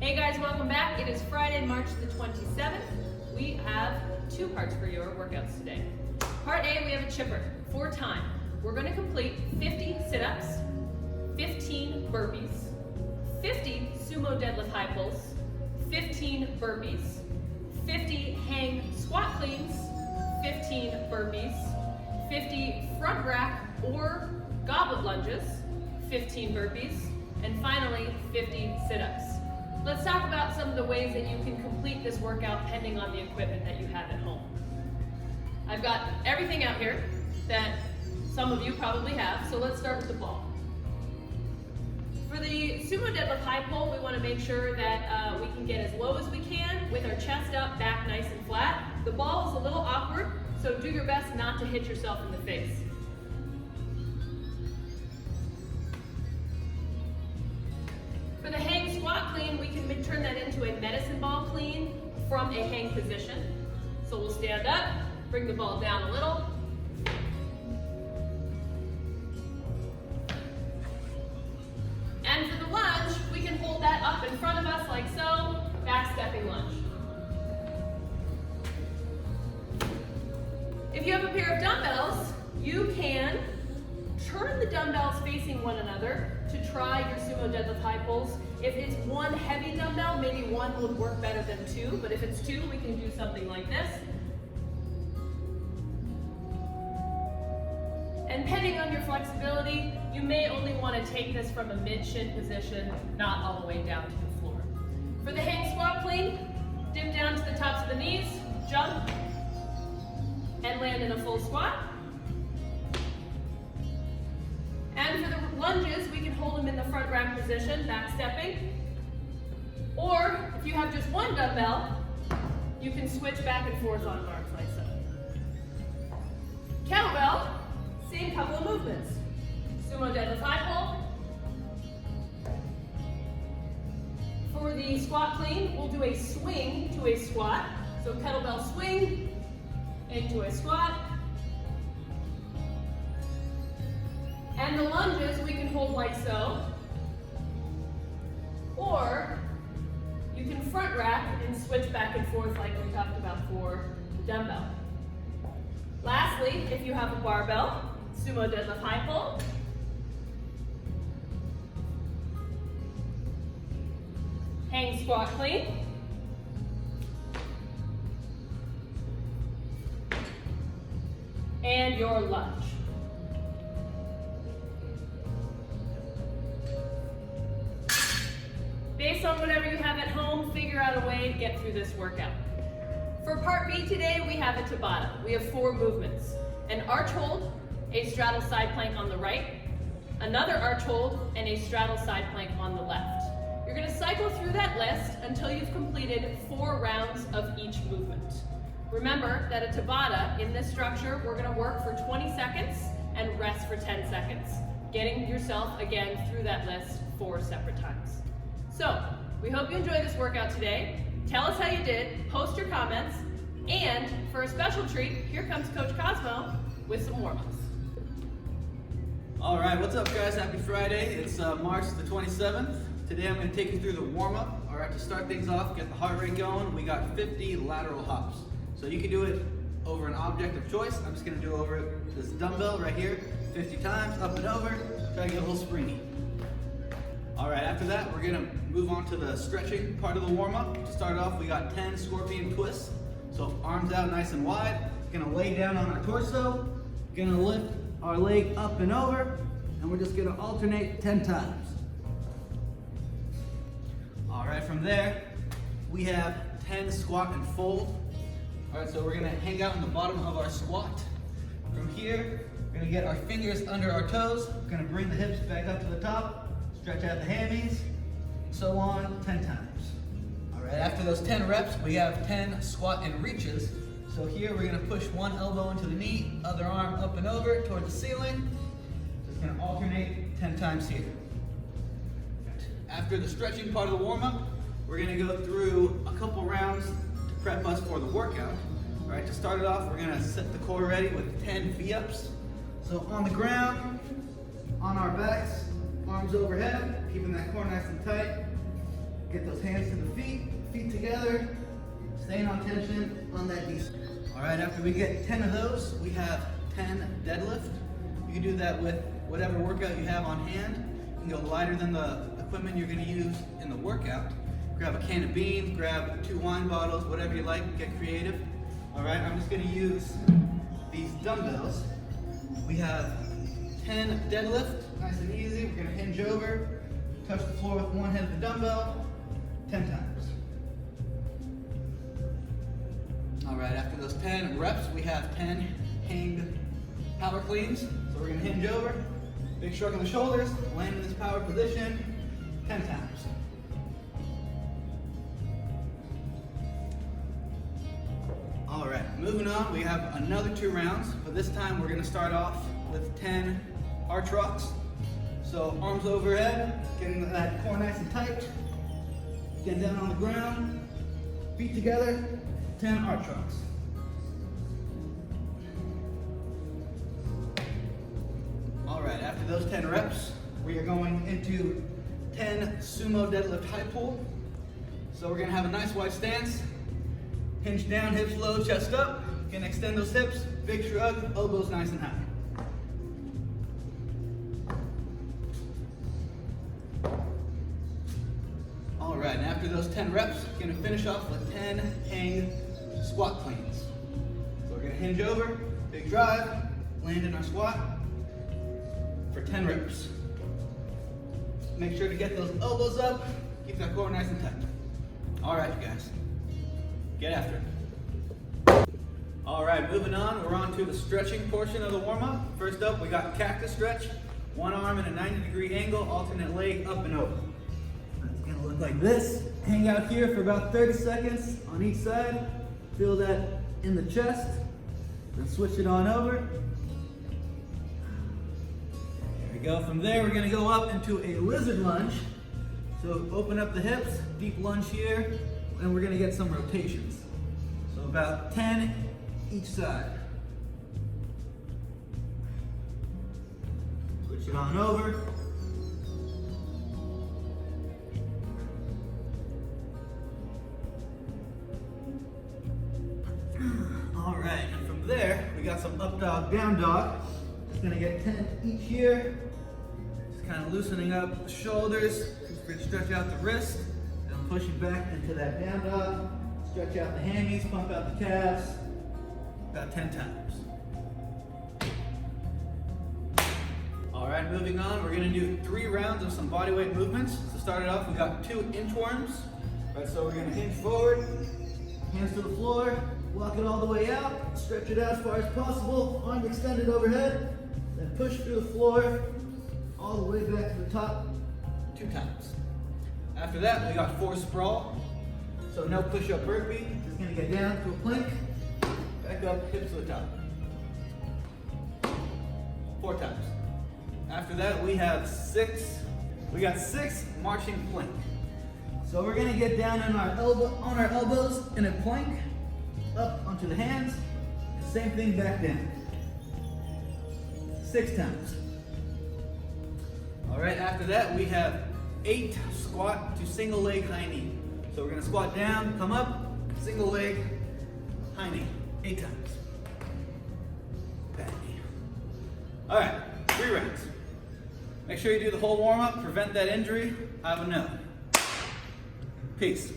Hey guys, welcome back. It is Friday, March the 27th. We have two parts for your workouts today. Part A, we have a chipper for time. We're going to complete 50 sit-ups, 15 burpees, 50 sumo deadlift high pulls, 15 burpees, 50 hang squat cleans, 15 burpees, 50 front rack or goblet lunges, 15 burpees, and finally 50 sit-ups. Let's talk about some of the ways that you can complete this workout depending on the equipment that you have at home. I've got everything out here that some of you probably have, so let's start with the ball. For the sumo deadlift high pull, we want to make sure that we can get as low as we can with our chest up, back nice and flat. The ball is a little awkward, so do your best not to hit yourself in the face. For the hang squat clean, we can turn that into a medicine ball clean from a hang position. So we'll stand up, bring the ball down a little. And for the lunge, we can hold that up in front of us like so, back stepping lunge. If you have a pair of dumbbells, you can turn the dumbbells facing one another to try your sumo deadlift high pulls. If it's one heavy dumbbell, maybe one would work better than two, but if it's two, we can do something like this. And depending on your flexibility, you may only want to take this from a mid-shin position, not all the way down to the floor. For the hang squat clean, dip down to the tops of the knees, jump, and land in a full squat. And for the lunges, we can hold them in the front rack position, back stepping. Or if you have just one dumbbell, you can switch back and forth on arms like so. Kettlebell, same couple of movements. Sumo deadlift high pull. For the squat clean, we'll do a swing to a squat. So kettlebell swing into a squat. And the lunges we can hold like so, or you can front rack and switch back and forth like we talked about for the dumbbell. Lastly, if you have a barbell, sumo deadlift high pull, hang squat clean, and your lunge. Based on whatever you have at home, figure out a way to get through this workout. For part B today, we have a Tabata. We have 4 movements. An arch hold, a straddle side plank on the right, another arch hold, and a straddle side plank on the left. You're going to cycle through that list until you've completed 4 rounds of each movement. Remember that a Tabata, in this structure, we're going to work for 20 seconds and rest for 10 seconds, getting yourself, again, through that list 4 separate times. So, we hope you enjoyed this workout today. Tell us how you did, post your comments, and for a special treat, here comes Coach Cosmo with some warm-ups. All right, what's up guys? Happy Friday. It's March the 27th. Today I'm going to take you through the warm-up. All right, to start things off, get the heart rate going, we got 50 lateral hops. So you can do it over an object of choice. I'm just going to do it over this dumbbell right here, 50 times, up and over, try to get a little springy. All right, after that, we're gonna move on to the stretching part of the warm-up. To start off, we got 10 scorpion twists. So arms out nice and wide. Gonna lay down on our torso. Gonna lift our leg up and over. And we're just gonna alternate 10 times. All right, from there, we have 10 squat and fold. All right, so we're gonna hang out in the bottom of our squat. From here, we're gonna get our fingers under our toes. We're gonna bring the hips back up to the top. Stretch out the hammies, so on, 10 times. All right, after those 10 reps, we have 10 squat and reaches. So here we're gonna push one elbow into the knee, other arm up and over toward the ceiling. Just gonna alternate 10 times here. After the stretching part of the warm-up, we're gonna go through a couple rounds to prep us for the workout. All right, to start it off, we're gonna set the core ready with 10 V-ups. So on the ground, on our backs, arms overhead, keeping that core nice and tight. Get those hands to the feet together, staying on tension on that D. All right, after we get 10 of those, we have 10 deadlift. You can do that with whatever workout you have on hand. You can go lighter than the equipment you're gonna use in the workout. Grab a can of beans, grab 2 wine bottles, whatever you like, get creative. All right, I'm just gonna use these dumbbells. We have 10 deadlift, nice and easy. We're gonna hinge over, touch the floor with one hand of the dumbbell, 10 times. All right, after those 10 reps, we have 10 hanged power cleans. So we're gonna hinge over, big shrug on the shoulders, land in this power position, 10 times. All right, moving on, we have another 2 rounds, but this time we're gonna start off with 10 arch rocks. So arms overhead, getting that core nice and tight, getting down on the ground, feet together, 10 arch rocks. All right, after those 10 reps, we are going into 10 sumo deadlift high pull. So we're gonna have a nice wide stance, hinge down, hips low, chest up. You can extend those hips, big shrug, elbows nice and high. All right, and after those 10 reps, we're gonna finish off with 10 hang squat cleans. So we're gonna hinge over, big drive, land in our squat for 10 reps. Make sure to get those elbows up, keep that core nice and tight. All right, you guys, get after it. All right, moving on, we're on to the stretching portion of the warm-up. First up, we got Cactus Stretch, one arm in a 90-degree angle, alternate leg up and over. It's gonna look like this. Hang out here for about 30 seconds on each side. Feel that in the chest. Then switch it on over. There we go. From there, we're gonna go up into a lizard lunge. So open up the hips, deep lunge here, and we're gonna get some rotations. So about 10 each side. Switch it on over. All right, and from there, we got some up dog, down dog. Just gonna get 10 each here. Just kind of loosening up the shoulders, stretch out the wrist, and pushing back into that down dog. Stretch out the hammies, pump out the calves, about 10 times. All right, moving on, we're gonna do 3 rounds of some bodyweight movements. To start it off, we got 2 inchworms. All right, so we're gonna hinge forward, hands to the floor, walk it all the way out, stretch it out as far as possible, arms extended overhead, then push through the floor, all the way back to the top, 2 times. After that, we got 4 sprawl. So no push-up burpee, just gonna get down to a plank, back up, hips to the top. 4 times. After that, we have 6. We got 6 marching plank. So we're gonna get down on our elbows in a plank, up onto the hands, same thing back down. 6 times. All right, after that, we have 8 squat to single leg high knee. So we're gonna squat down, come up, single leg, high knee, 8 times. Bad knee. All right, 3 rounds. Make sure you do the whole warm up, prevent that injury. I have a no. Peace.